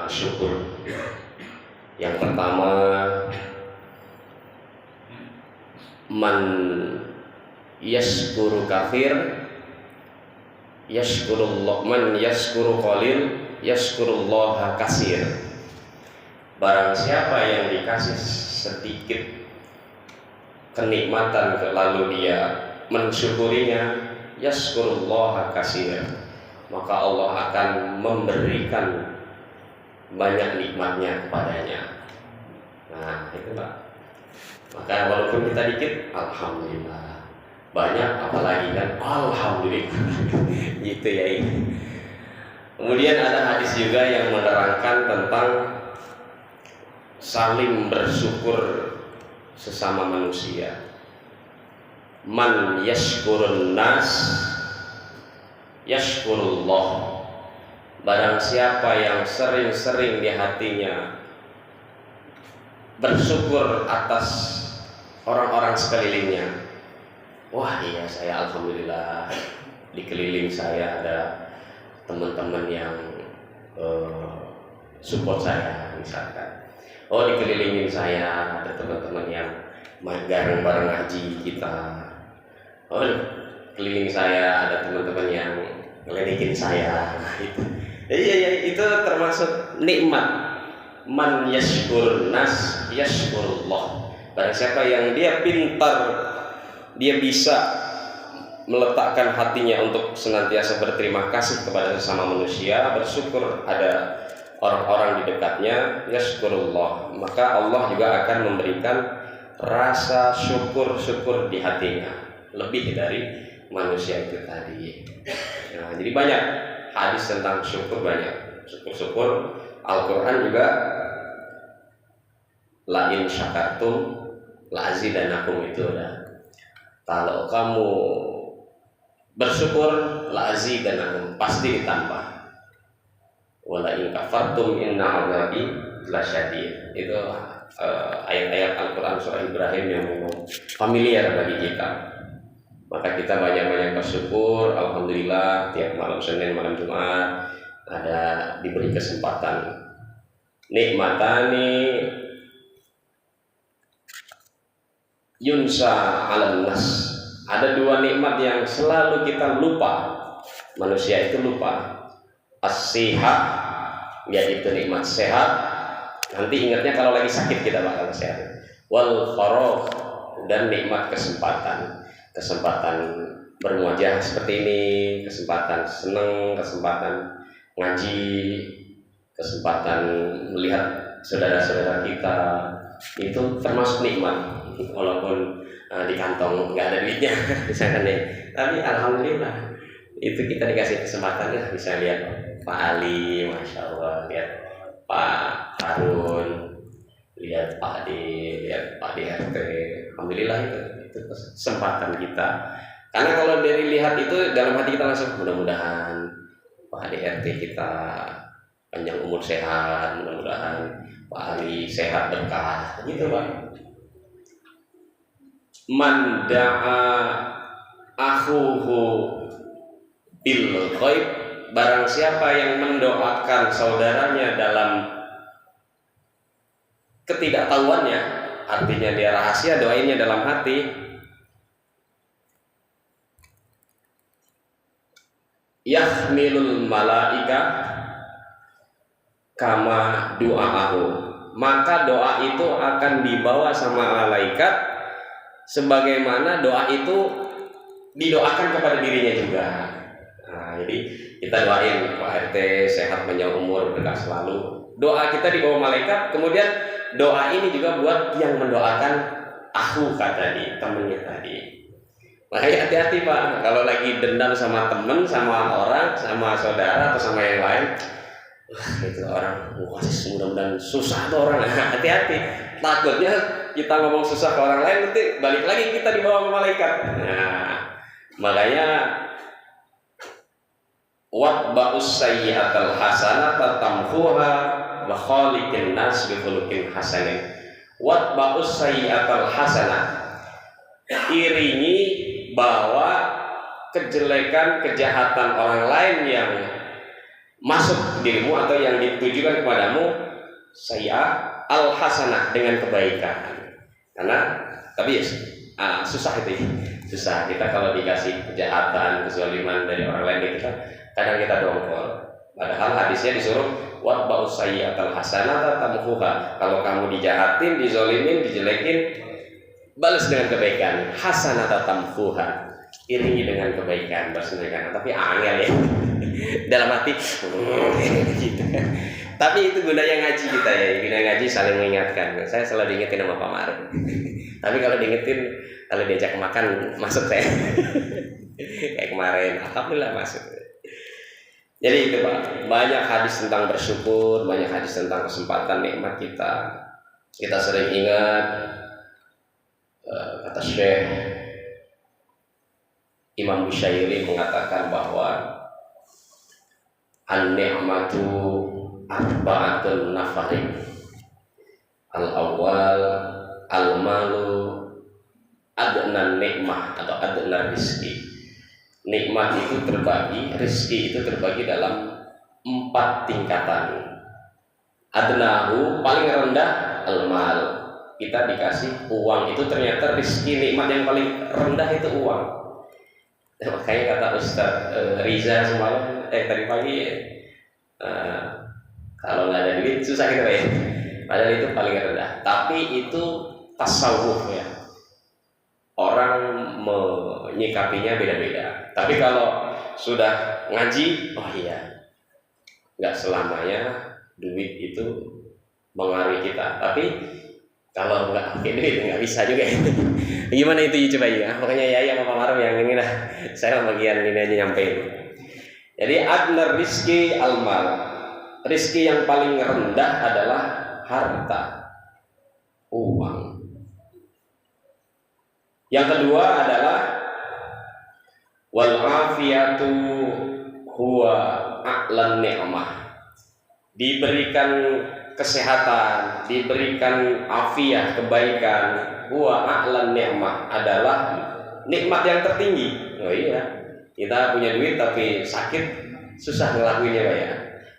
syukur. Yang pertama, man yashkuru kafir yashkurullah, man yashkuru qalil yashkurullaha kasir. Barang siapa yang dikasih sedikit kenikmatan lalu dia mensyukurinya, yashkurullaha kasir, maka Allah akan memberikan banyak nikmatnya kepadanya. Nah, itu Pak. Maka walaupun kita dikit, alhamdulillah. Banyak apalagi kan, alhamdulillah. Gitu ya ini. Kemudian ada hadis juga yang menerangkan tentang saling bersyukur sesama manusia. Man yashkurun nas yashkurullah. Barang siapa yang sering-sering di hatinya bersyukur atas orang-orang sekelilingnya, wah iya saya alhamdulillah dikeliling saya ada teman-teman yang support saya misalkan. Oh dikelilingin saya ada teman-teman yang bareng-bareng ngaji kita. Oh keliling saya ada teman-teman yang ngeledekin saya. Nah, itu. Jadi itu termasuk nikmat. Man yashkur nas yashkurullah. Barang siapa yang dia pintar, dia bisa meletakkan hatinya untuk senantiasa berterima kasih kepada sesama manusia, bersyukur ada orang-orang di dekatnya, yashkurullah, maka Allah juga akan memberikan rasa syukur-syukur di hatinya lebih dari manusia itu tadi. Nah, jadi banyak hadis tentang syukur, banyak syukur-syukur. Al-Quran juga la in syakartum la azidanakum, itu ada. Kalau kamu bersyukur la azidanakum, pasti ditambah. Wala in kafartum inna azabi lasyadid. Itu ayat-ayat Al-Quran surah Ibrahim yang familiar bagi kita. Maka kita banyak-banyak bersyukur. Alhamdulillah tiap malam Senin, malam Jumat ada diberi kesempatan. Nikmatani yunsa 'alan nas. Ada dua nikmat yang selalu kita lupa. Manusia itu lupa. As-sihat, yaitu nikmat sehat. Nanti ingatnya kalau lagi sakit kita bakal sehat. Wal faragh, dan nikmat kesempatan. Kesempatan bermuajah seperti ini, kesempatan senang, kesempatan ngaji, kesempatan melihat saudara-saudara kita, itu termasuk nikmat. Walaupun di kantong nggak ada duitnya misalkan ya, tapi alhamdulillah itu kita dikasih kesempatan ya, bisa lihat Pak Ali, masya Allah, lihat Pak Harun, lihat Pak D, lihat Pak DRT, alhamdulillah itu kesempatan kita. Karena kalau dari lihat itu dalam hati kita langsung mudah-mudahan Pak DRT kita panjang umur sehat, mudah-mudahan Pak Ali sehat berkah, gitu Pak. Man da'a akhuhu bil ghaib, barang siapa yang mendoakan saudaranya dalam ketidaktahuannya, artinya dia rahasia, doainnya dalam hati, yahmilul malaika kama du'aahu, maka doa itu akan dibawa sama malaikat sebagaimana doa itu didoakan kepada dirinya juga. Nah, jadi kita doain Pak RT sehat panjang umur berkah selalu. Doa kita dibawa malaikat, kemudian doa ini juga buat yang mendoakan aku tadi, temennya tadi. Makanya hati-hati Pak, kalau lagi dendam sama temen, sama orang, sama saudara atau sama yang lain, itu orang mudah-mudahan susah tuh orang. Hati-hati, takutnya kita ngomong susah ke orang lain, nanti balik lagi kita dibawa sama malaikat. Nah, makanya watba'us sayyi'atal hasanata tamhuha wa khaliqin nas bi khuluqin hasanin. Watba'us sayyi'atal hasanah, iringi, bawa kejelekan, kejahatan orang lain yang masuk ke dirimu atau yang ditujukan kepadamu sayyi'ah al hasanah dengan kebaikan. Karena tapi ya, susah itu ya. Susah kita kalau dikasih kejahatan, kezaliman dari orang lain kita kadang kita dongkol. Padahal hadisnya disuruh watba'u sayyi'atal hasanata tamhuha. Kalau kamu dijahatin, dizolimin, dijelekin, balas dengan kebaikan. Hasanata tamhuha. Iringi dengan kebaikan, balas dengan kebaikan. Tapi angel ya. Dalam hati gitu. Tapi itu gunanya ngaji kita ya. Gunanya ngaji saling mengingatkan. Saya selalu diingetin sama Pak Maruf. Tapi kalau diingetin, kalau diajak makan masuk saya. Kayak kemarin, alhamdulillah masuk. Jadi itu Pak, banyak hadis tentang bersyukur, banyak hadis tentang kesempatan nikmat kita. Kita sering ingat kata Syekh Imam Bushairi mengatakan bahwa an-ni'matu arba'atun nafarin. Al-awwal al-malu adna nikmah atau adna rizki. Nikmat itu terbagi, rizki itu terbagi dalam 4 tingkatan. Adnahu paling rendah al-mal. Kita dikasih uang, itu ternyata rizki nikmat yang paling rendah itu uang. Makanya kata Ustaz Riza semalam tadi pagi kalau nggak ada duit susah gitu ya. Padahal itu paling rendah. Tapi itu tasawuf ya. Orang menyikapinya beda-beda. Tapi kalau sudah ngaji, oh iya, nggak selamanya duit itu mengaruhi kita. Tapi kalau nggak pakai duit nggak bisa juga. Gimana itu ya coba ya? Makanya ya sama Pak Maruf yang ini lah. Saya bagian ini aja nyampein. Jadi adnar rizki al-mal. Rizki yang paling rendah adalah harta, uang. Yang kedua adalah wal afiyatu huwa a'lan ni'mah. Diberikan kesehatan, diberikan afiah, kebaikan, huwa a'lan ni'mah adalah nikmat yang tertinggi. Oh iya, kita punya duit tapi sakit, susah ngelakuinnya Pak ya.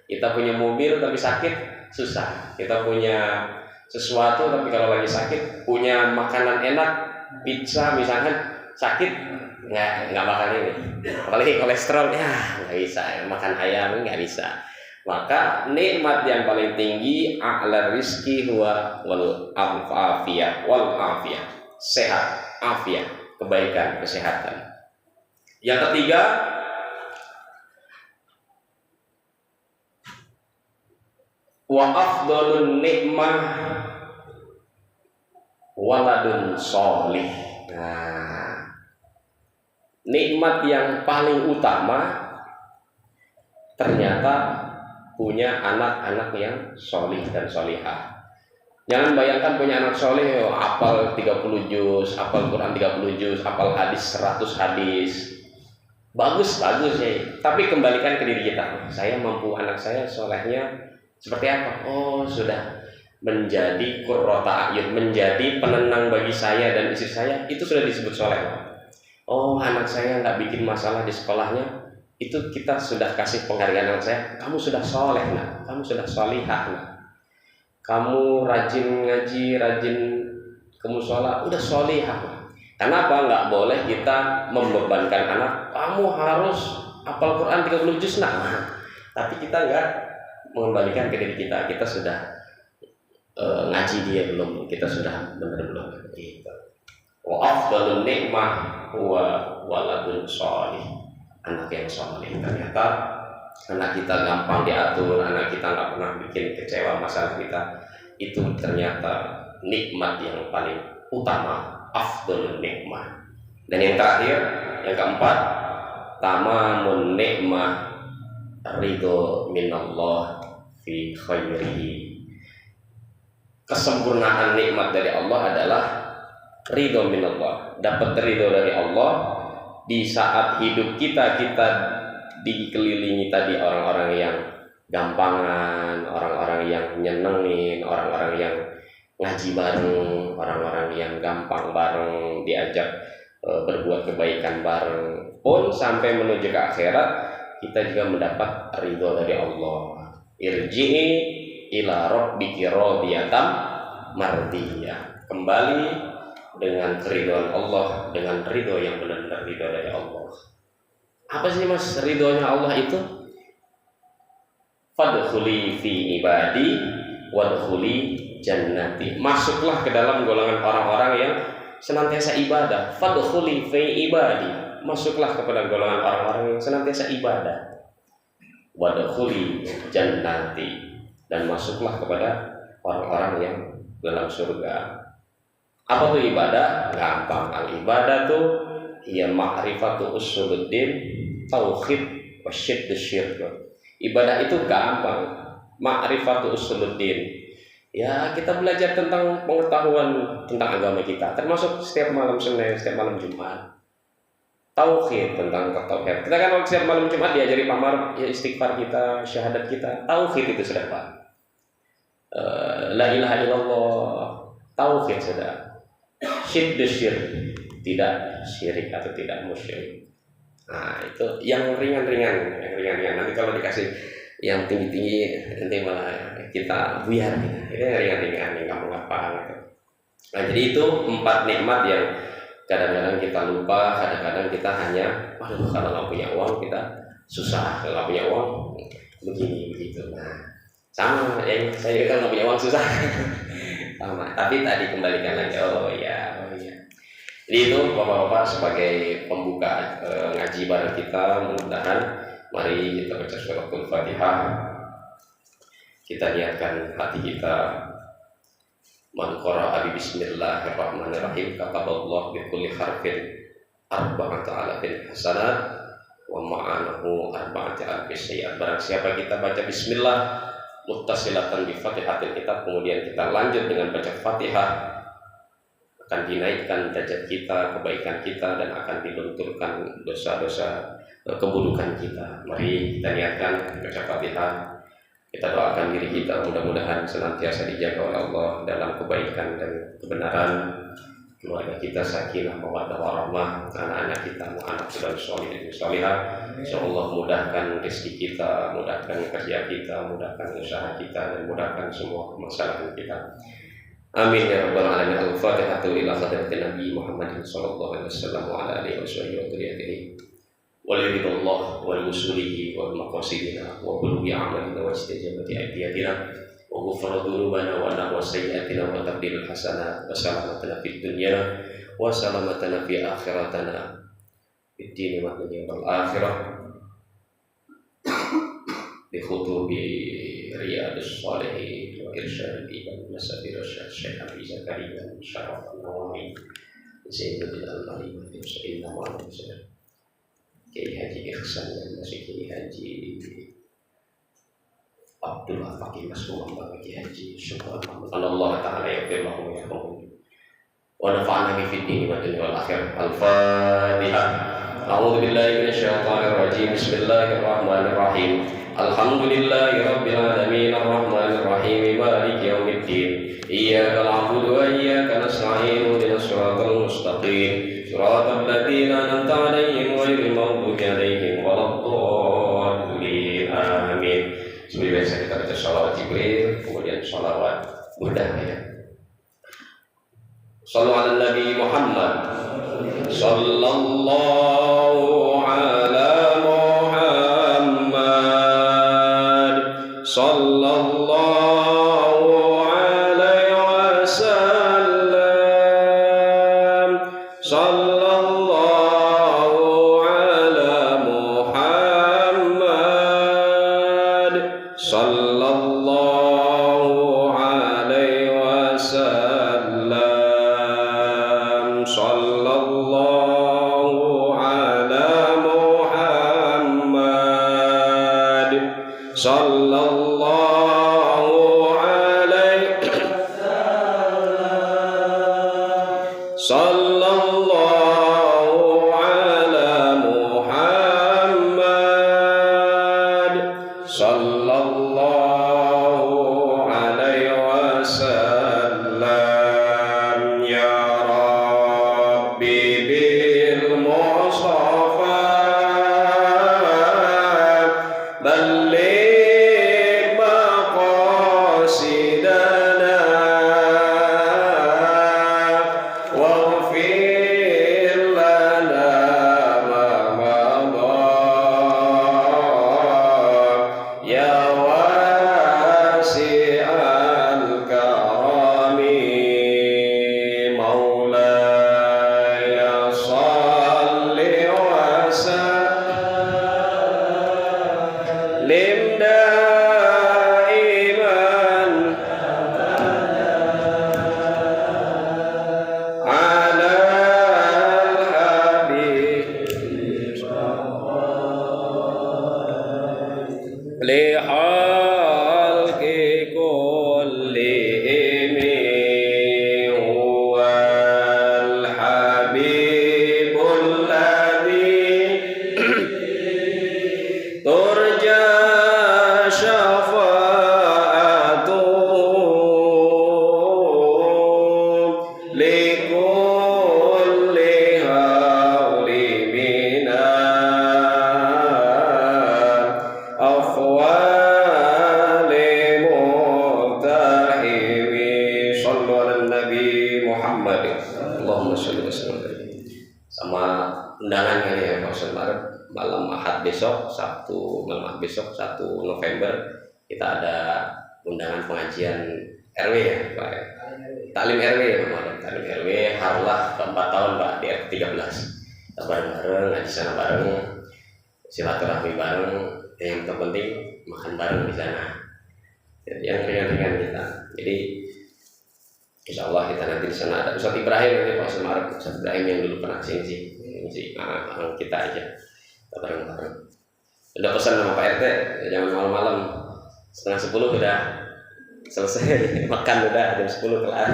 Kita punya mobil tapi sakit, susah. Kita punya sesuatu tapi kalau lagi sakit, punya makanan enak, pizza misalkan, sakit nggak bakal ini. Apalagi kolesterol ya nggak bisa, makan ayam nggak bisa. Maka nikmat yang paling tinggi a'la rizki huwa wal afiyah, sehat, afiah, kebaikan, kesehatan. Yang ketiga wa afdalun nikmah waladun sholih. Nah, nikmat yang paling utama ternyata punya anak-anak yang sholih dan sholihah. Jangan bayangkan punya anak sholih hafal 30 juz, hafal Quran 30 juz, hafal hadis 100 hadis. Bagus ya. Tapi kembalikan ke diri kita. Saya mampu anak saya sholehnya seperti apa? Oh, sudah menjadi qurrata a'yun, menjadi penenang bagi saya dan istri saya, itu sudah disebut soleh. Oh, anak saya nggak bikin masalah di sekolahnya, itu kita sudah kasih penghargaan anak saya. Kamu sudah soleh nak, kamu sudah solihah nak, kamu rajin ngaji, rajin ke mushola, udah solihah. Kenapa nggak boleh kita membebankan anak? Kamu harus hafal Quran 30 juz nak. Tapi kita nggak mengembalikan ke diri kita. Kita sudah ngaji dia belum, kita sudah benar belum gitu. Wa afdalun nikmah huwa waladun sholih, anak yang sholih. Ternyata anak kita gampang diatur, anak kita nggak pernah bikin kecewa masalah kita, itu ternyata nikmat yang paling utama, afdalun nikmah. Dan yang terakhir, yang keempat, tamamun nikmah ridho minallah fi khairihi. Kesempurnaan nikmat dari Allah adalah ridho minallah, dapat ridho dari Allah di saat hidup kita dikelilingi tadi orang-orang yang gampangan, orang-orang yang nyenengin, orang-orang yang ngaji bareng, orang-orang yang gampang bareng, diajak berbuat kebaikan bareng, pun sampai menuju ke akhirat kita juga mendapat ridho dari Allah. Irji'i ila rabbiki radiyatan mardiyah. Kembali dengan keridhaan Allah, dengan ridho yang benar-benar ridho dari Allah. Apa sih mas ridhonya Allah itu? Fadkhuli fi ibadi wadkhuli jannati. Masuklah ke dalam golongan orang-orang yang senantiasa ibadah. Fadkhuli fi ibadi. Masuklah kepada golongan orang-orang yang senantiasa ibadah. Wadkhuli jannati. Dan masuklah kepada orang-orang yang dalam surga. Apa tuh ibadah? Gampang. Al-ibadah tuh ya ma'rifatu usuluddin, tauhid, wasyiddu syirk. Ibadah itu gampang. Ma'rifatu usuluddin. Ya, kita belajar tentang pengetahuan tentang agama kita, termasuk setiap malam Senin, setiap malam Jumat. Tauhid, tentang tauhid. Kita kan setiap malam Jumat diajari pamar ya istighfar kita, syahadat kita. Tauhid itu sudah Pak. La ilaha illallah. Tauhid sudah. Syiddu syirk, tidak syirik atau tidak musyrik. Nah, itu yang ringan-ringan, Nanti kalau dikasih yang tinggi-tinggi nanti malah kita buyar gitu. Ini ringan-ringan yang gampang-gampang gitu. Nah, jadi itu 4 nikmat yang kadang-kadang kita lupa, kadang-kadang kita hanya waduh kalau nggak punya uang kita susah, kalau nggak punya uang begini begitu. Nah, sama ya, saya kan nggak punya uang susah. Sama, tapi tadi kembalikan lagi. Oh iya. Jadi itu bapak-bapak sebagai pembuka ngaji bareng kita, mudah-mudahan mari kita baca suratul Fatihah. Kita niatkan hati kita. Man qara'a bi bismillahirrahmanirrahim kataballahu bi kulli harfin arba'ata alafin hasanat wa ma'anahu arba'ati alfi sayyi'at. Barang siapa kita baca bismillah muttasilatan bi Fatihatil kitab, kemudian kita lanjut dengan baca Fatihah, akan dinaikkan derajat kita, kebaikan kita, dan akan dilunturkan dosa-dosa keburukan kita. Mari kita niatkan baca Fatihah. Kita doakan diri kita mudah-mudahan senantiasa dijaga oleh Allah dalam kebaikan dan kebenaran. Keluarga kita sakinah mawaddah warahmah, anak-anak kita anak sudah soleh dan solehah. Insyaallah mudahkan rezeki kita, mudahkan kerja kita, mudahkan usaha kita, dan mudahkan semua permasalahan kita. Amin ya rabbal alamin. Al-Fatihatu ila hadratin Nabi Muhammadin sallallahu alaihi wasallam wa ala alihi wa sahbihi walillah wa rusulihi wa maqasidina wa bulughi amalina wa istajabati aidiyina wa ghufrana dzunubana wa nahwa sayyiatina wa tabdilul hasanat wa salamatana fid dunya wa salamatana fi akhiratana fid dini wa dunya wal akhirah bi khutubi riyadus shalihin wa irsyadil ibad masadir syekh Abi Zakaria Syaraf an-Nawawi Sayyidul Al-Alim wa Sayyidina Muhammad Kiai Haji Ihsan dan masih Kiai Haji Abdullah Fakih Mas Muhammad Kiai Haji Syukur Allah Ta'ala ya firmahu ya wa nafa'ana bi fid dini wa dunya wal akhirah. Al-Fatihah. A'udzu billahi minasy syaithanir rajim. Bismillahirrahmanirrahim. Alhamdulillahi rabbil alamin arrahmanir rahim maliki yaumiddin. Iyyaka na'budu wa iyyaka nasta'in ihdinas siratal mustaqim. Siratal ladzina an'amta 'alaihim ghairil maghdubi 'alaihim waladdallin. Amin. Sebelum biasa kita baca shalawat Jibril, kemudian shalawat Buddha ya. Shallallahu ala Nabi Muhammad. Sallallahu ala Muhammad. Sallallahu alaihi wasallam. Sallallahu ala Muhammad. Sallallahu alaihi wasallam. Sallallahu Pak Maret, malam Ahad besok, malam Ahad besok 1 November kita ada undangan pengajian RW ya Pak. Taklim RW ya Pak. Taklim RW Harlah ke-4 tahun Pak di RT 13. Kita bareng-bareng ngaji sana bareng, silaturahmi bareng, yang terpenting makan bareng di sana. Jadi yang ringan-ringan kita. Jadi insya Allah kita nanti di sana ada Ustaz Ibrahim nanti Pak Semarang, Ustaz Ibrahim yang dulu pernah sini kita aja kita bareng-bareng. Udah pesan sama Pak RT jangan malam-malam 9:30 udah selesai makan, udah jam 10 kelar.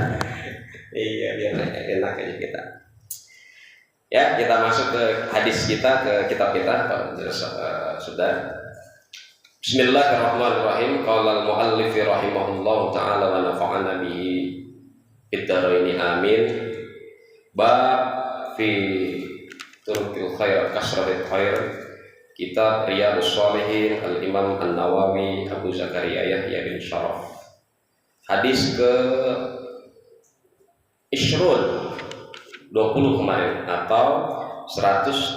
Iya biar enak aja kita. Ya kita masuk ke hadis kita, ke kitab kita Pak sudah. Bismillahirrahmanirrahim. Qala al-muallif rahimahullahu taala wa nafa'ana bihi bid-dharaini amin. Bab fi turqil khair kasratil khair. Kitab Riyadhus Shalihin Al-Imam An-Nawawi Abu Zakaria Yahya bin Syaraf. Hadis ke Ishrun 20 kemarin atau 130,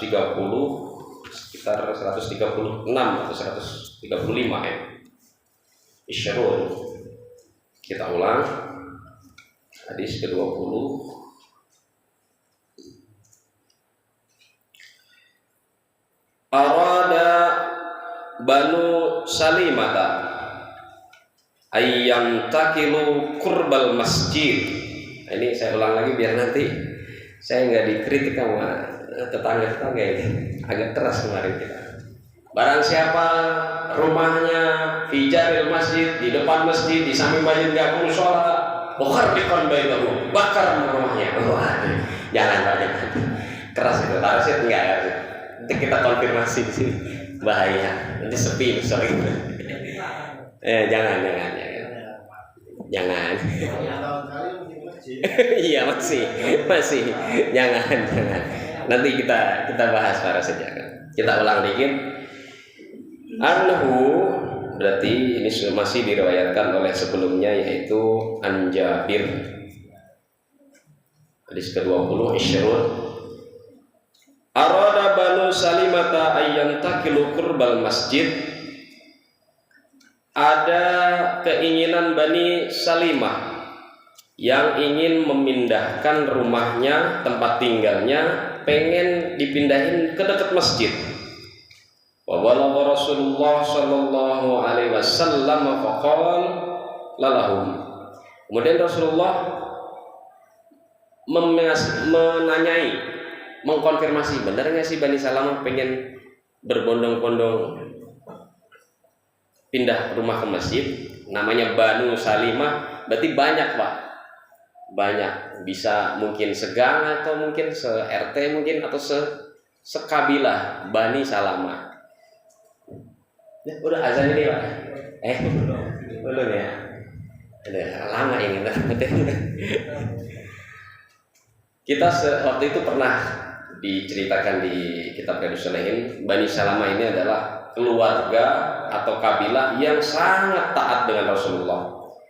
sekitar 136 atau 135 ya. Isyrun. Kita ulang. Hadis ke-20. Arada Banu Salimata ayyam takilu kurbal masjid. Ini saya ulang lagi biar nanti saya nggak dikritik sama tetangga-tetangga ini. Agak keras kemarin kita. Barang siapa rumahnya fi jaril masjid, di depan masjid, di samping masjid nggak perlu sholat, bukhardikon baitahu, bakar rumahnya. Jangan banyak. Keras itu, harusnya enggak. Nanti kita konfirmasi di sini. Bahaya. Nanti sepi misalnya. Jangan. Iya masih. Jangan. Nanti kita bahas para sejarah. Kita ulang dikit. Anhu berarti ini masih diriwayatkan oleh sebelumnya yaitu An Jabir. Hadis ke-20 Isyrun. Arada Banu Salimata ayyan takilu kurbal masjid. Ada keinginan Bani Salimah yang ingin memindahkan rumahnya, tempat tinggalnya, pengen dipindahin ke dekat masjid. Wa balagha Rasulullah sallallahu alaihi wasallam faqala lalahum. Kemudian Rasulullah menanyai, mengkonfirmasi, benar nggak sih Bani Salamah pengen berbondong-bondong pindah rumah ke masjid? Namanya Banu Salimah, berarti banyak Pak. Banyak, bisa mungkin segang atau mungkin se-RT mungkin atau sekabilah Bani Salamah. Ya, udah azan ini Pak. Belum ya. Ada lama ini. Kita waktu itu pernah diceritakan di kitab Riyadhus Shalihin, Bani Salamah ini adalah keluarga atau kabilah yang sangat taat dengan Rasulullah.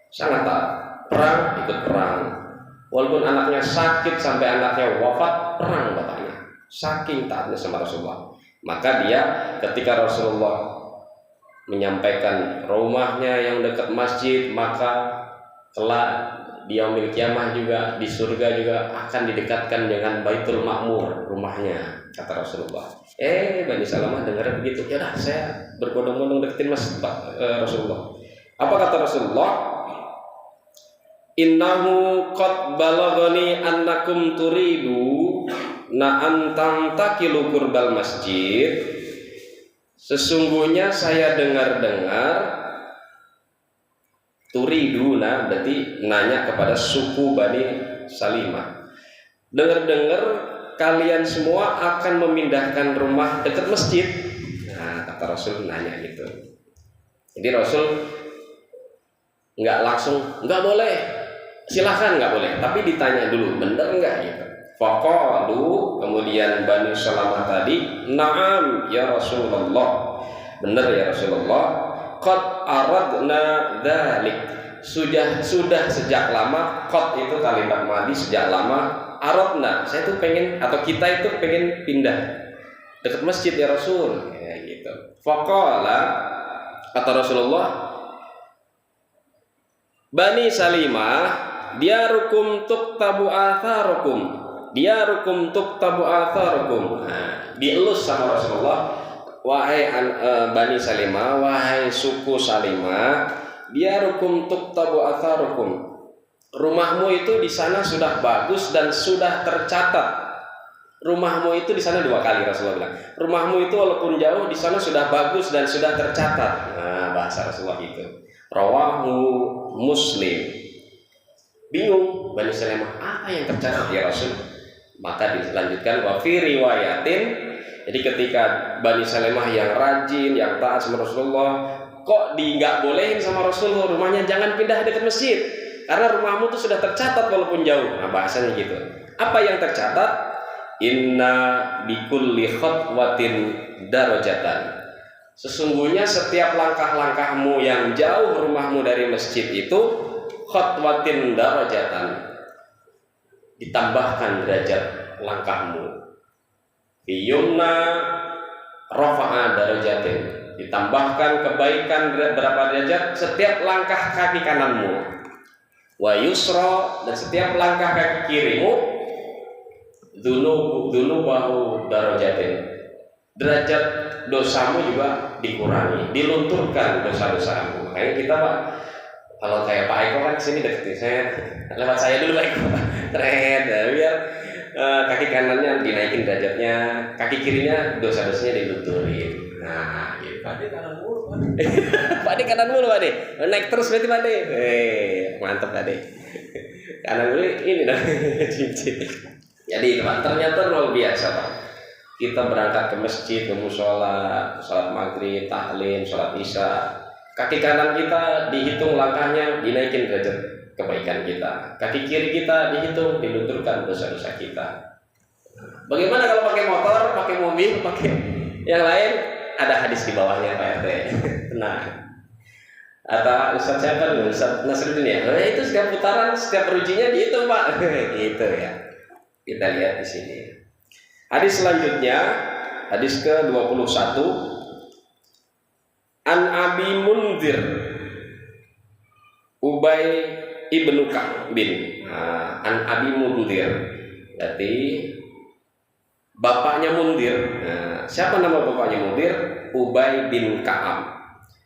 Sangat taat. Perang, ikut perang. Walaupun anaknya sakit sampai anaknya wafat, perang bapaknya. Saking taatnya sama Rasulullah. Maka dia ketika Rasulullah menyampaikan rumahnya yang dekat masjid, maka kelak di yaumil kiamah juga di surga juga akan didekatkan dengan Baitul Ma'mur rumahnya, kata Rasulullah. Bani Salamah dengar begitu, ya dah saya berbondong-bondong deketin masjid Rasulullah. Apa kata Rasulullah? Innahu qad balaghani annakum turidu na'an tantakilu kurbal masjid. Sesungguhnya saya dengar-dengar turiduna berarti nanya kepada suku Bani Salimah. Dengar-dengar kalian semua akan memindahkan rumah dekat masjid. Nah, kata Rasul nanya gitu. Jadi Rasul nggak langsung nggak boleh, silahkan nggak boleh, tapi ditanya dulu bener nggak gitu. Faqalu, kemudian Bani Salamah tadi, na'am ya Rasulullah, bener ya Rasulullah. Qad aradna dzalik, sudah sejak lama. Qad itu kalimat madhi, sejak lama. Aradna, saya tuh pengen, atau kita itu pengen pindah. dekat masjid ya Rasul, ya gitu. Faqala, kata Rasulullah, Bani Salimah, diarukum tuktabu atharukum, diarukum tuktabu atharukum. Nah, dielus sama Rasulullah, wahai Bani Salimah, wahai suku Salimah, diarukum tuktabu atharukum. Rumahmu itu di sana sudah bagus dan sudah tercatat. Rumahmu itu di sana 2 kali Rasulullah bilang. Rumahmu itu walaupun jauh di sana sudah bagus dan sudah tercatat. Nah, bahasa Rasulullah itu. Rawahu Muslim. Bingung Bani Salimah, apa yang tercatat ya Rasul? Maka dilanjutkan wa fi riwayatin. Jadi ketika Bani Salimah yang rajin, yang taat sama Rasulullah, kok nggak bolehin sama Rasulullah rumahnya jangan pindah dekat masjid, karena rumahmu tuh sudah tercatat walaupun jauh. Nah, bahasanya gitu. Apa yang tercatat? Inna bikulli khutwatin darajatan. Sesungguhnya setiap langkah-langkahmu yang jauh rumahmu dari masjid itu khutwatin darajatan, ditambahkan derajat langkahmu. Biyumna rafa'a darajatin, ditambahkan kebaikan berapa derajat setiap langkah kaki kananmu. Wa yusra, dan setiap langkah kaki kirimu dzunubahu darajatin, derajat dosamu juga dikurangi, dilunturkan dosa-dosamu. Makanya kita Pak, kalau kayak Pak Eko kan kesini deket, saya lewat saya dulu Pak Eko, keren, biar kaki kanannya dinaikin derajatnya, kaki kirinya dosa-dosanya dilunturin. Nah, gitu. Pak De kanan mulu, Pak De kanan mulu Pak De, naik terus berarti Pak De. Mantap Pak De. Kanan mulu ini dong, cincin. Jadi teman, ternyata luar biasa Pak. Kita berangkat ke masjid, ke musola, sholat maghrib, tahlil, sholat isya. Kaki kanan kita dihitung langkahnya, dinaikin derajat kebaikan kita. Kaki kiri kita dihitung, dilunturkan dosa-dosa kita. Bagaimana kalau pakai motor, pakai mobil, pakai yang lain? Ada hadis di bawahnya Pak RT. Tenang. Atau Ustaz siapa dulu? Ustaz Nasruddin ya? Nah, itu setiap putaran, setiap ujinya dihitung Pak. Gitu ya. Kita lihat di sini. Hadis selanjutnya, hadis ke-21. An Abi Munzir Ubay ibnu Ka'b bin. An Abi Munzir. Berarti bapaknya Munzir. Siapa nama bapaknya Munzir? Ubay bin Ka'ab.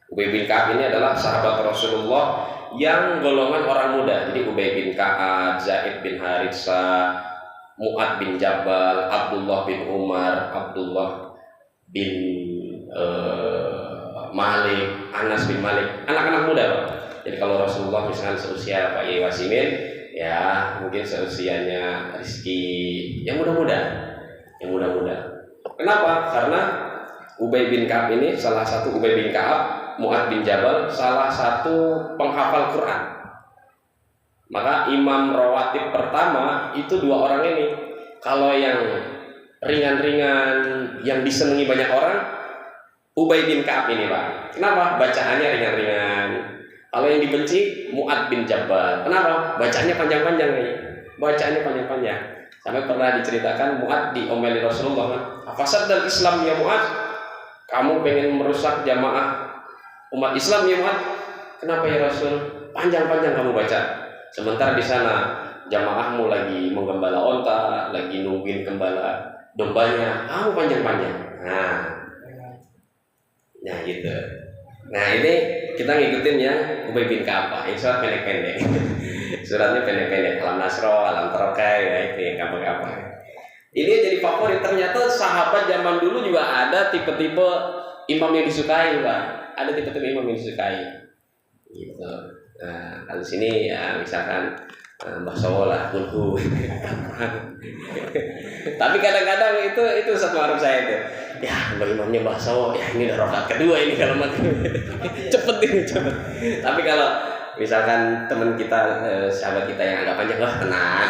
Ubay bin Ka'ab ini adalah sahabat Rasulullah yang golongan orang muda. Jadi Ubay bin Ka'ab, Zaid bin Haritsah, Mu'ad bin Jabal, Abdullah bin Umar, Abdullah bin Malik, Anas bin Malik, anak-anak muda Pak. Jadi kalau Rasulullah misalkan seusia Pak Yai Wasimin, ya mungkin seusianya Rizki, yang muda-muda. Kenapa? Karena Ubay bin Ka'ab ini salah satu, Ubay bin Ka'ab, Mu'ad bin Jabal salah satu penghafal Quran. Maka imam rawatib pertama itu 2 orang ini. Kalau yang ringan-ringan, yang disenangi banyak orang, Ubay bin Ka'ab ini Pak. Kenapa? Bacaannya ringan-ringan. Kalau yang dibenci, Mu'ad bin Jabal. Kenapa? Bacaannya panjang-panjang nih. Bacaannya panjang-panjang. Sampai pernah diceritakan Mu'ad diomeli Rasulullah. Fasad dan Islam ya Mu'ad. Kamu pengen merusak jamaah umat Islam ya Mu'ad. Kenapa ya Rasul? Panjang-panjang kamu baca. Sementara di sana jamaahmu lagi menggembala onta, lagi nungguin gembala dombanya, kamu panjang-panjang. Nah gitu. Nah ini kita ngikutin ya Ubay bin Ka'ab. Ini surat pendek-pendek. Suratnya pendek-pendek. Alam Nasro, Alam Tarokai, ya itu yang gampang-gampang. Ini jadi favorit. Ternyata sahabat zaman dulu juga ada tipe-tipe imam yang disukai Pak. Ada tipe-tipe imam yang disukai. Gitu. Nah, kalau sini ya misalkan Mbah Sowo lah, kulhu. Tapi kadang-kadang itu satu arab saya itu. Ya, imamnya Mbah Sowo, ya ini udah rakaat kedua ini kalau maghrib. cepet. Tapi kalau misalkan teman kita, sahabat kita yang agak panjang, wah tenang.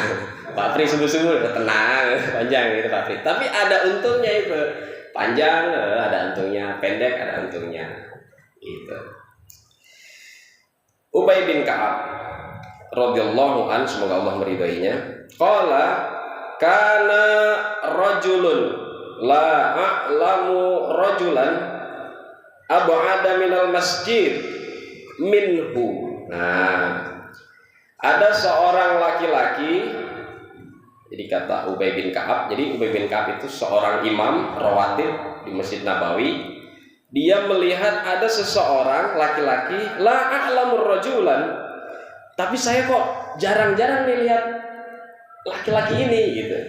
Pak Pri subuh-subuh tenang, panjang gitu Pak Pri. Tapi ada untungnya itu. Panjang ada untungnya, pendek ada untungnya. Gitu. Ubay bin Ka'ab radhiyallahu an, semoga Allah meridainya. Qala kana rajulun la a'lamu rajulan ab'ada minal masjid minhu. Nah, ada seorang laki-laki, jadi kata Ubay bin Ka'ab. Jadi Ubay bin Ka'ab itu seorang imam rawatib di Masjid Nabawi. Dia melihat ada seseorang laki-laki, la a'lamu rajulan, tapi saya kok jarang-jarang nih lihat laki-laki ini gitu.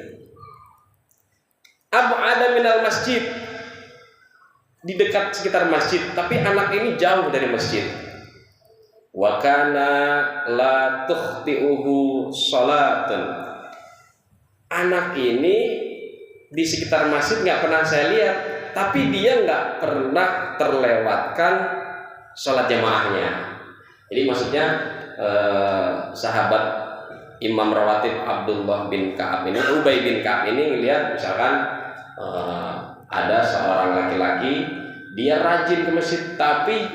Ab'ada minal masjid, di dekat sekitar masjid, tapi anak ini jauh dari masjid. Wa kana la tukhti'uhu salatun. Anak ini di sekitar masjid nggak pernah saya lihat, tapi dia nggak pernah terlewatkan sholat jamaahnya. Jadi maksudnya sahabat Imam Rawatib Abdullah bin Ka'ab ini, Ubay bin Ka'ab ini ngelihat misalkan ada seorang laki-laki, dia rajin ke masjid, tapi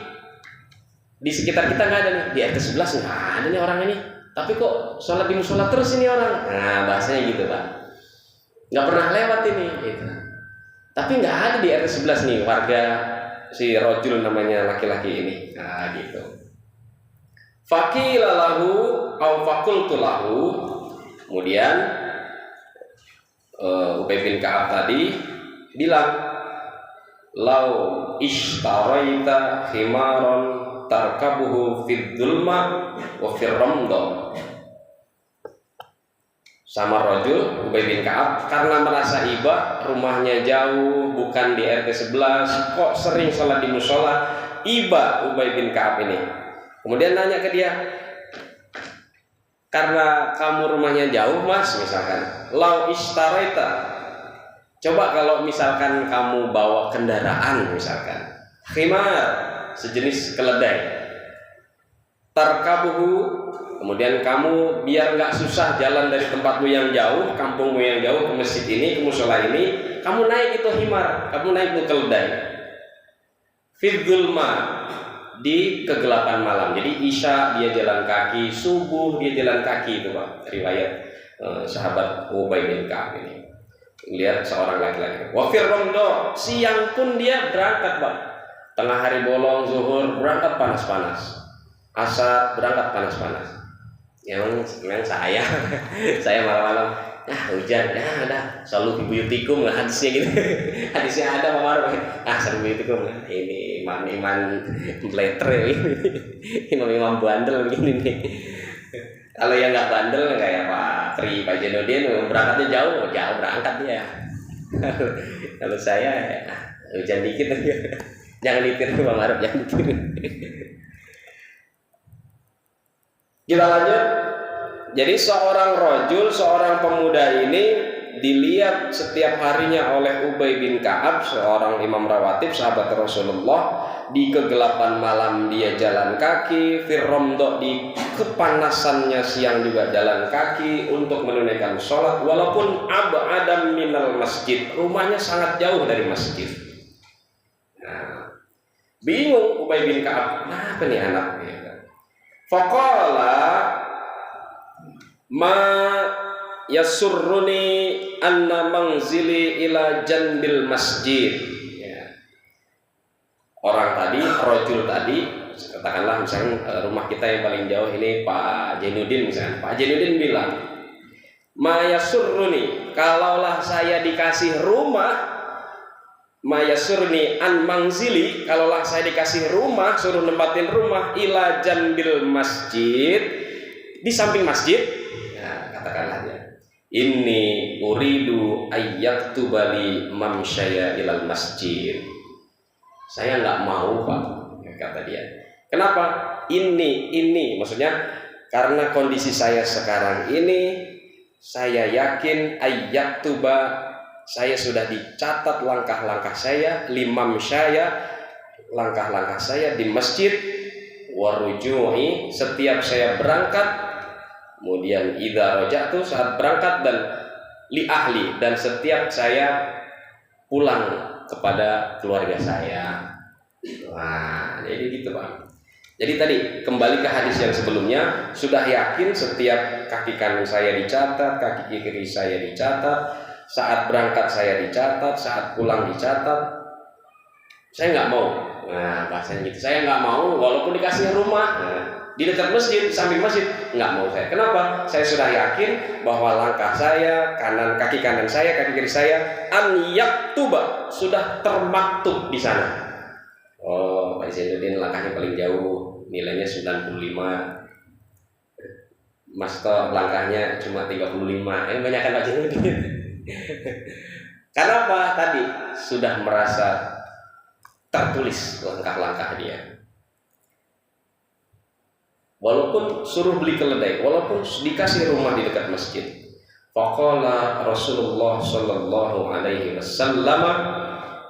di sekitar kita nggak ada nih, di RT 11 nggak ada nih orang ini, tapi kok sholat di musola terus ini orang. Nah bahasanya gitu Pak, nggak pernah lewat ini gitu. Tapi nggak ada di RT 11 nih warga si rojul namanya laki-laki ini. Nah gitu. Faqila lahu au faqultu lahu. Kemudian Ubay bin Ka'ab tadi bilang, lau ishtaraita khimaron tarkabuhu fid dhulma wa fir ramda. Sama rajul Ubay bin Ka'ab karena merasa iba, rumahnya jauh, bukan di RT 11, kok sering sholat di musola, iba Ubay bin Ka'ab ini. Kemudian nanya ke dia, karena kamu rumahnya jauh mas, misalkan, lau ishtaraita, coba kalau misalkan kamu bawa kendaraan, misalkan khimar, sejenis keledai, tarkabuhu, kemudian kamu biar nggak susah jalan dari tempatmu yang jauh, kampungmu yang jauh ke masjid ini, ke musola ini, kamu naik itu khimar, kamu naik itu keledai, fidzulma, di kegelapan malam. Jadi isya dia jalan kaki, subuh dia jalan kaki, itu Pak, riwayat sahabat Ubay bin Ka'ab ini. Lihat seorang laki-laki. Wa fir ramda, siang pun dia berangkat Pak. Tengah hari bolong, zuhur berangkat panas-panas, asar berangkat panas-panas. Memang saya malam-malam, hujan, udah selalu buyutikum, hadisnya gitu. Hadisnya ada Pak Maruf, selalu buyutikum. Ini iman bleter ini, imam bandel begini nih. Kalau yang nggak bandel kayak Pak Tri, Pak Jenodin, berangkatnya jauh berangkat dia. Kalau saya hujan dikit aja, jangan ditiru Pak Maruf, jangan ditiru. Kita lanjut. Jadi seorang rajul, seorang pemuda ini dilihat setiap harinya oleh Ubay bin Ka'ab, seorang imam rawatib sahabat Rasulullah. Di kegelapan malam dia jalan kaki, firramdo, di kepanasannya siang juga jalan kaki untuk menunaikan sholat, walaupun ab'adam minal masjid, rumahnya sangat jauh dari masjid. Nah, bingung Ubay bin Ka'ab, kenapa nih anak? Faqala ma yasurruni anna manzili ila janbil masjid. Ya. Orang tadi, rojul tadi, katakanlah misalnya rumah kita yang paling jauh ini Pak Jenudin misalnya. Pak Jenudin bilang, ma yasurruni, kalaulah saya dikasih rumah, ma yasurni an manzili, kalaulah saya dikasih rumah, suruh nempatin rumah ila janbil masjid, di samping masjid. Katakanlah ya, inni uridu ayyaktubali mamsyaya ilal masjid. Saya nggak mau Pak, kata dia. Kenapa? Ini maksudnya karena kondisi saya sekarang ini, saya yakin ayyaktuba, saya sudah dicatat langkah-langkah saya, limam syaya, langkah-langkah saya di masjid, warujui, setiap saya berangkat, kemudian idza raja'tu, saat berangkat, dan li ahli, dan setiap saya pulang kepada keluarga saya. Nah, jadi gitu Pak. Jadi tadi kembali ke hadis yang sebelumnya, sudah yakin setiap kaki kanan saya dicatat, kaki kiri saya dicatat, saat berangkat saya dicatat, saat pulang dicatat. Saya nggak mau. Nah, bahasanya gitu. Saya nggak mau walaupun dikasih rumah di dekat masjid, samping masjid, nggak mau saya. Kenapa? Saya sudah yakin bahwa langkah saya, kaki kanan saya, kaki kiri saya, an yaktuba, sudah termaktub di sana. Oh, Pak Zainuddin langkahnya paling jauh, nilainya 95. Mas Toh langkahnya cuma 35. Banyak kan Pak Zainuddin. Karena apa? Tadi sudah merasa tertulis langkah-langkah dia. Walaupun suruh beli keledai, walaupun dikasih rumah di dekat masjid. Faqala Rasulullah sallallahu alaihi wasallam,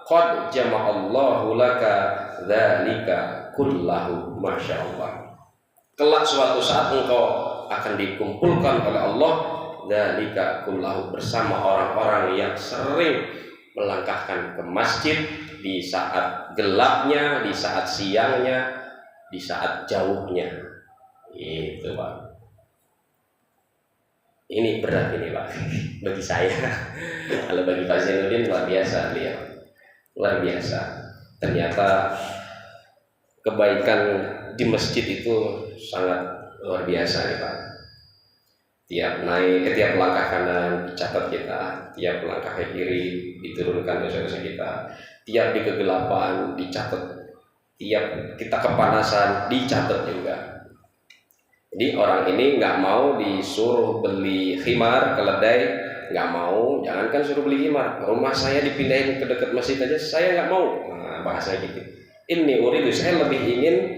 qad jama'allahu laka dzalika kullahu, masyaallah. Kelak suatu saat engkau akan dikumpulkan oleh Allah dzalika kullahu, bersama orang-orang yang sering melangkahkan ke masjid di saat gelapnya, di saat siangnya, di saat jauhnya. Itu Pak. Ini berat ini Pak bagi saya. Kalau bagi Pak Zainuddin luar biasa beliau. Luar biasa. Ternyata kebaikan di masjid itu sangat luar biasa nih Pak. Tiap tiap langkah kanan dicatat kita, tiap langkah ke kiri diturunkan dosa-dosa kita, tiap di kegelapan dicatat, tiap kita kepanasan dicatat juga. Jadi orang ini nggak mau disuruh beli khimar, keledai, nggak mau. Jangankan suruh beli khimar, rumah saya dipindahin ke dekat masjid aja saya nggak mau. Nah, bahasa gitu. Ini uridu, saya lebih ingin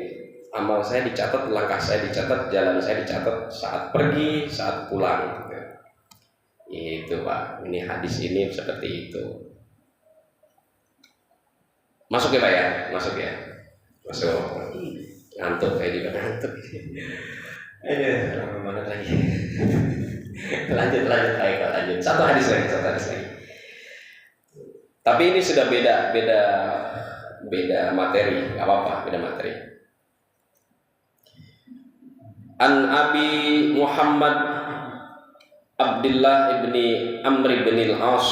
amal saya dicatat, langkah saya dicatat, jalan saya dicatat saat pergi, saat pulang. Itu Pak, ini hadis ini seperti itu. Masuk ya Pak ya? Masuk ya? Masuk. Ngantuk, saya juga ngantuk. Lama banget lagi. lanjut baik Pak, lanjut. Satu hadis lagi. Tapi ini sudah beda materi, nggak apa-apa, beda materi. An Abi Muhammad Abdullah ibni Amr bin al-As,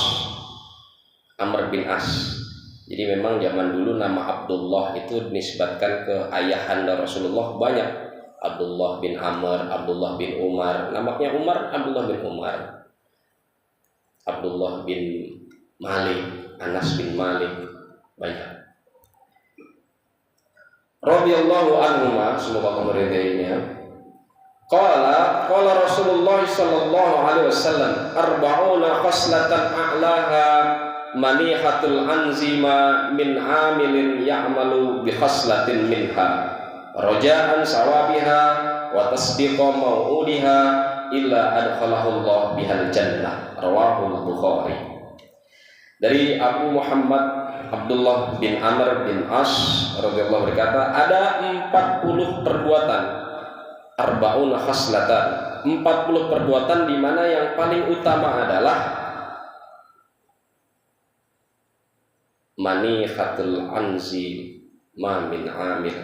Amr bin As. Jadi memang zaman dulu nama Abdullah itu dinisbatkan ke ayahanda Rasulullah banyak. Abdullah bin Amr, Abdullah bin Umar. Namanya Umar, Abdullah bin Umar. Abdullah bin Malik, Anas bin Malik, banyak. Radhiyallahu anhu, semoga Allah meridainya. Qala Rasulullah sallallahu alaihi wasallam, arba'una khaslatan a'laha manihatul anzima min amilin ya'malu bi khaslatin minha raja'an sawabiha wa tasdiqa mau'udiha illa adkhalahu Allah bihal jannah, rawahu Bukhari. Dari Abu Muhammad Abdullah bin Amr bin As radhiyallahu berkata, ada 40 perbuatan, arba'una khaslatan, 40 perbuatan di mana yang paling utama adalah manihatul anzi ma min amil,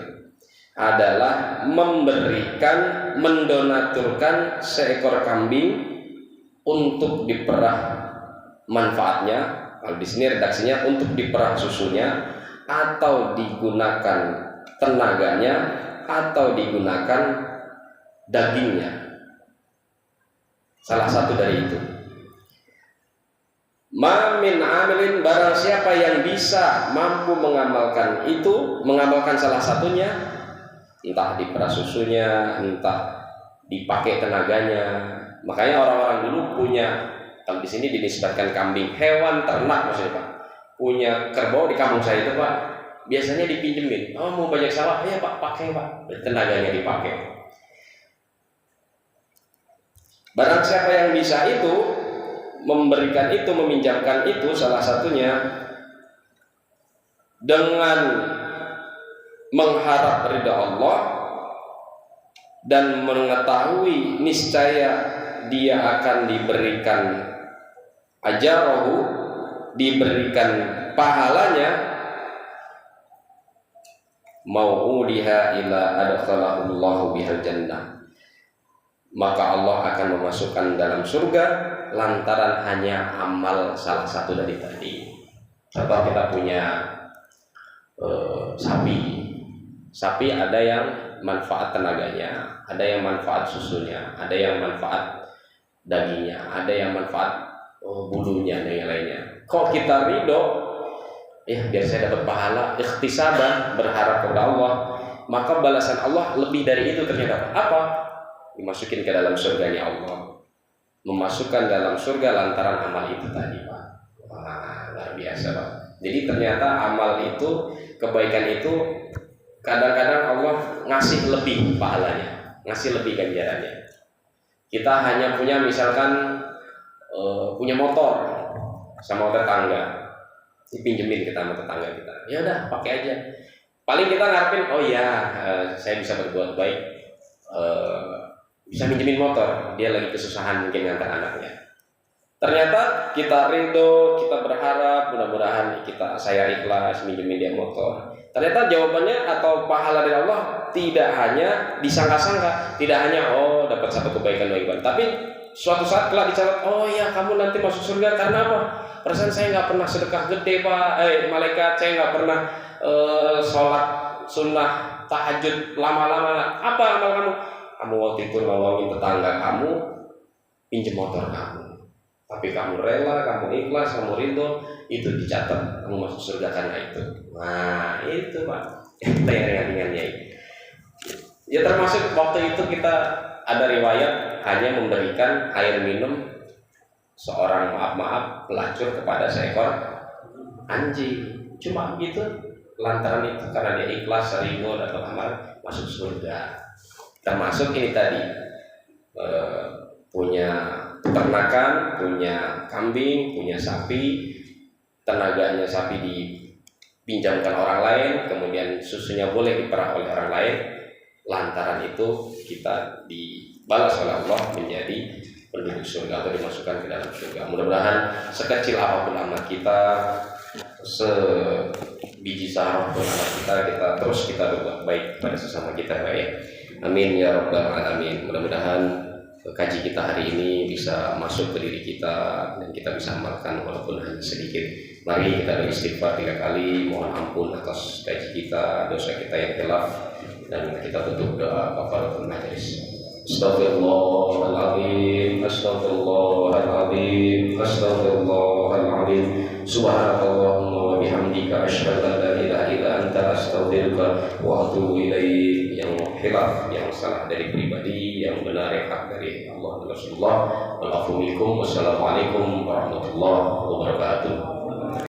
adalah memberikan, mendonaturkan seekor kambing untuk diperah manfaatnya. Kalau di sini redaksinya untuk diperah susunya, atau digunakan tenaganya, atau digunakan dagingnya. Salah satu dari itu. Ma min amilin, barang siapa yang bisa mampu mengamalkan itu, mengamalkan salah satunya, entah diperah susunya, entah dipakai tenaganya. Makanya orang-orang dulu punya, kalau di sini dinisbatkan kambing, hewan ternak maksudnya Pak. Punya kerbau di kampung saya itu Pak, biasanya dipinjemin. Oh mau banyak sawah, ya Pak pakai Pak, tenaganya dipakai. Barang siapa yang bisa itu, memberikan itu, meminjamkan itu, salah satunya dengan mengharap ridha Allah dan mengetahui niscaya dia akan diberikan ajarahu, diberikan pahalanya, mau'udiha ila adkhalahu Allahu bihal jannah, maka Allah akan memasukkan dalam surga lantaran hanya amal salah satu dari tadi. Contoh kita punya sapi ada yang manfaat tenaganya, ada yang manfaat susunya, ada yang manfaat dagingnya, ada yang manfaat bulunya dan yang lainnya. Kok kita ridho, ya biar saya dapat pahala, ikhtisaban, berharap kepada Allah, maka balasan Allah lebih dari itu ternyata. Apa? Dimasukin ke dalam surganya Allah, memasukkan dalam surga lantaran amal itu tadi, Pak. Wah, luar biasa, Pak. Jadi ternyata amal itu, kebaikan itu kadang-kadang Allah ngasih lebih pahalanya, ngasih lebih ganjarannya. Kita hanya punya misalkan punya motor sama tetangga, dipinjemin kita sama tetangga kita, ya udah pakai aja. Paling kita ngarepin, oh ya saya bisa berbuat baik, bisa minjemin motor, dia lagi kesusahan mungkin ngantar anaknya. Ternyata kita rindu, kita berharap mudah-mudahan saya ikhlas minjemin dia motor. Ternyata jawabannya atau pahala dari Allah tidak hanya disangka-sangka, tidak hanya dapat satu kebaikan, tapi suatu saat kelak dicatat, oh ya kamu nanti masuk surga karena apa? Perasaan saya nggak pernah sedekah gede, Pak. Malaikat, saya nggak pernah sholat sunnah tahajud lama-lama. Apa amal kamu? Kamu waktu itu nolongin tetangga kamu, pinjem motor kamu, tapi kamu rela, kamu ikhlas, kamu rindu, itu dicatat kamu masuk surga karena itu. Nah itu, Pak, kita yang ringan-ringannya itu. Ya termasuk waktu itu kita ada riwayat hanya memberikan air minum seorang maaf pelacur kepada seekor anjing, cuma gitu. Lantaran itu karena dia ikhlas, rindu atau amal, masuk surga. Termasuk ini tadi punya peternakan, punya kambing, punya sapi, tenaganya sapi dipinjamkan orang lain, kemudian susunya boleh diperah oleh orang lain. Lantaran itu kita dibalas oleh Allah menjadi penduduk surga atau dimasukkan ke dalam surga. Mudah-mudahan sekecil apapun amal kita, sebiji saraf pun amal kita terus kita berbuat baik pada sesama kita, ya. Amin ya rabbal alamin. Mudah-mudahan kaji kita hari ini bisa masuk ke diri kita dan kita bisa amalkan walaupun hanya sedikit. Mari kita beristighfar 3 kali, mohon ampun atas kaji kita, dosa kita yang khilaf, dan kita tutup doa kafaratul majelis. Astaghfirullahaladzim, astaghfirullahaladzim, astaghfirullahaladzim. Subhanallahumma wa bihamdika asyhadu an la ilaha illa anta astaghfiruka wa atubu ilaik. Yang khilaf, yang salah dari pribadi, yang benar yang hak dari Allah dan Rasulullah. Wassalamualaikum warahmatullahi wabarakatuh.